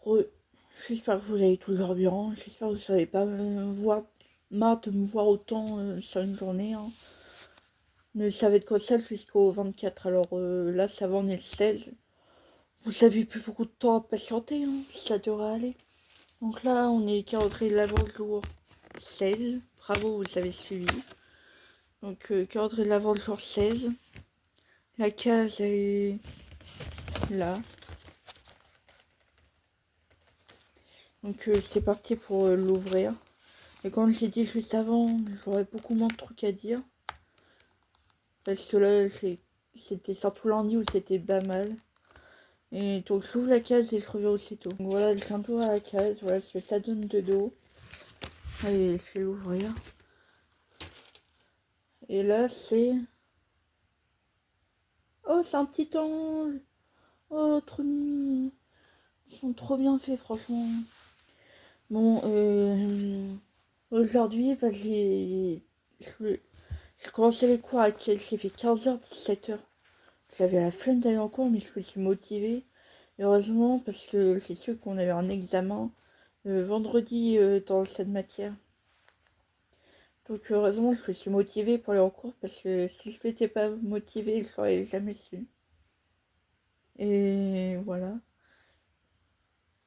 Re- J'espère que vous allez toujours bien. J'espère que vous ne savez pas marre de me voir autant sur une journée, hein. Mais ça va être comme ça jusqu'au 24. Alors là, ça va, on est le 16. Vous avez plus beaucoup de temps à patienter, hein. Ça devrait aller. Donc là, on est calendrier de l'avant jour 16. Bravo, vous avez suivi. Donc calendrier de l'avant jour 16. La case, elle est là. Donc c'est parti pour l'ouvrir. Et comme j'ai dit juste avant, j'aurais beaucoup moins de trucs à dire. Parce que là, c'était surtout lundi où c'était pas mal. Et donc j'ouvre la case et je reviens aussitôt. Donc voilà, je viens d'ouvrir la case, voilà ce que ça donne de dos. Allez, je vais l'ouvrir. Et là, c'est... Oh, c'est un petit ange. Oh, trop mimi. Ils sont trop bien faits, franchement. Bon, aujourd'hui, bah, j'ai commencé les cours j'ai fait 15h, 17h. J'avais la flemme d'aller en cours, mais je me suis motivée. Heureusement, parce que c'est sûr qu'on avait un examen vendredi dans cette matière. Donc heureusement, je me suis motivée pour aller en cours, parce que si je m'étais pas motivée, je l'aurais jamais su. Et voilà.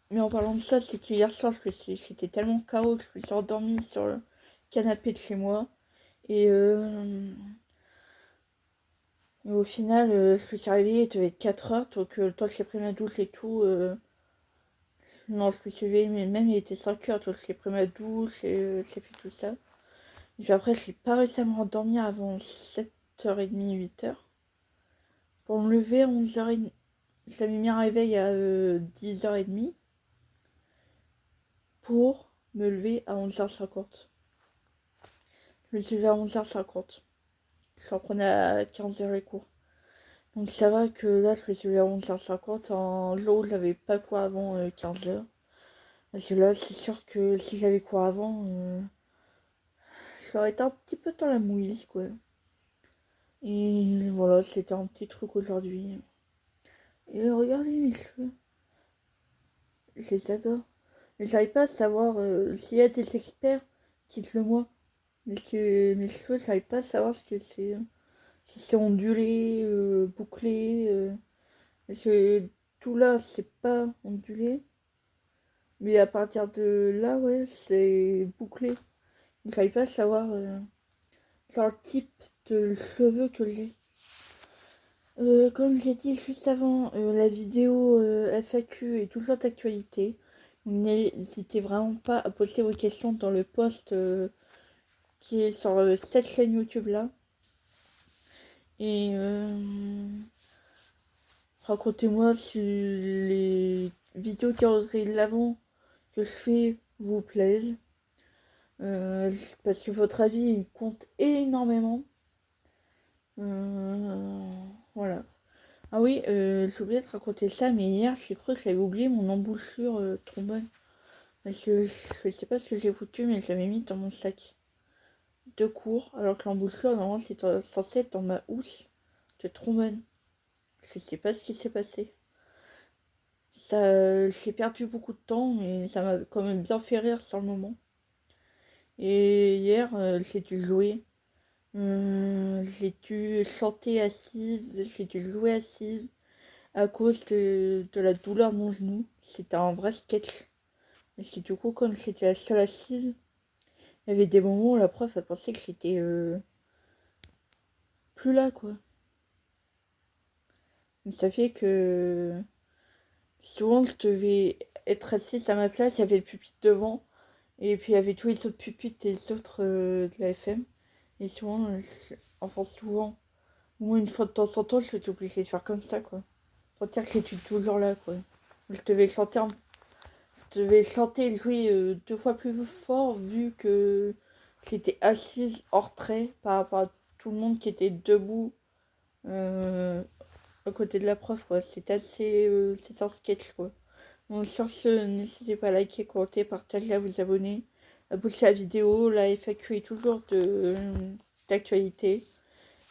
Mais en parlant de ça, c'est que hier soir, j'étais tellement KO que je me suis endormie sur le canapé de chez moi. Et, et au final, je me suis réveillée, il devait être 4h, donc le temps que j'ai pris ma douche et tout... non, je me suis réveillée, mais même il était 5h, donc j'ai pris ma douche et j'ai fait tout ça. Et puis après, j'ai pas réussi à me rendormir avant 7h30, 8h. Pour me lever à 11h30, j'avais mis un réveil à 10h30 pour me lever à 11h50. Je me suis levée à 11h50. Je reprenais à 15h les cours. Donc ça va que là, je me suis levée à 11h50 un jour où j'avais pas cours avant 15h. Parce que là, c'est sûr que si j'avais cours avant, j'aurais été un petit peu dans la mouise, quoi. Et voilà, c'était un petit truc aujourd'hui. Et regardez mes cheveux. Je les adore. Mais j'arrive pas à savoir s'il y a des experts, dites-le moi. Parce que mes cheveux, j'arrive pas à savoir ce que c'est. Si c'est ondulé, bouclé. Parce que tout là, c'est pas ondulé. Mais à partir de là, ouais, c'est bouclé. J'arrive pas à savoir genre le type de cheveux que j'ai. Comme j'ai dit juste avant, la vidéo FAQ est toujours d'actualité. N'hésitez vraiment pas à poser vos questions dans le post qui est sur cette chaîne YouTube là. Et racontez-moi si les vidéos calendrier de l'avant que je fais vous plaisent. Parce que votre avis il compte énormément. Voilà. Ah oui, j'ai oublié de raconter ça, mais hier j'ai cru que j'avais oublié mon embouchure trombone. Parce que je sais pas ce que j'ai foutu, mais je l'avais mis dans mon sac de cours, alors que l'embouchure, normalement, c'était censé être dans ma housse de trombone. Je sais pas ce qui s'est passé. Ça, j'ai perdu beaucoup de temps, mais ça m'a quand même bien fait rire sur le moment. Et hier, j'ai dû jouer. J'ai dû chanter assise, j'ai dû jouer assise à cause de la douleur de mon genou. C'était un vrai sketch. Parce que du coup, comme j'étais la seule assise, il y avait des moments où la prof a pensé que j'étais plus là, quoi. Mais ça fait que souvent je devais être assise à ma place, il y avait le pupitre devant, et puis il y avait tous les autres pupitres des autres de la FM. Et souvent, enfin souvent, au moins une fois de temps en temps, je suis obligée de faire comme ça, quoi. Pour dire que j'étais toujours là, quoi. Je devais chanter, je devais chanter et jouer 2 fois plus fort vu que j'étais assise hors trait par rapport à tout le monde qui était debout à côté de la prof, quoi. C'est assez... c'est un sketch, quoi. Donc sur ce, n'hésitez pas à liker, commenter, partager, à vous abonner, à pousser la vidéo. La FAQ est toujours d'actualité.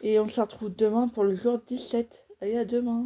Et on se retrouve demain pour le jour 17. Allez, à demain.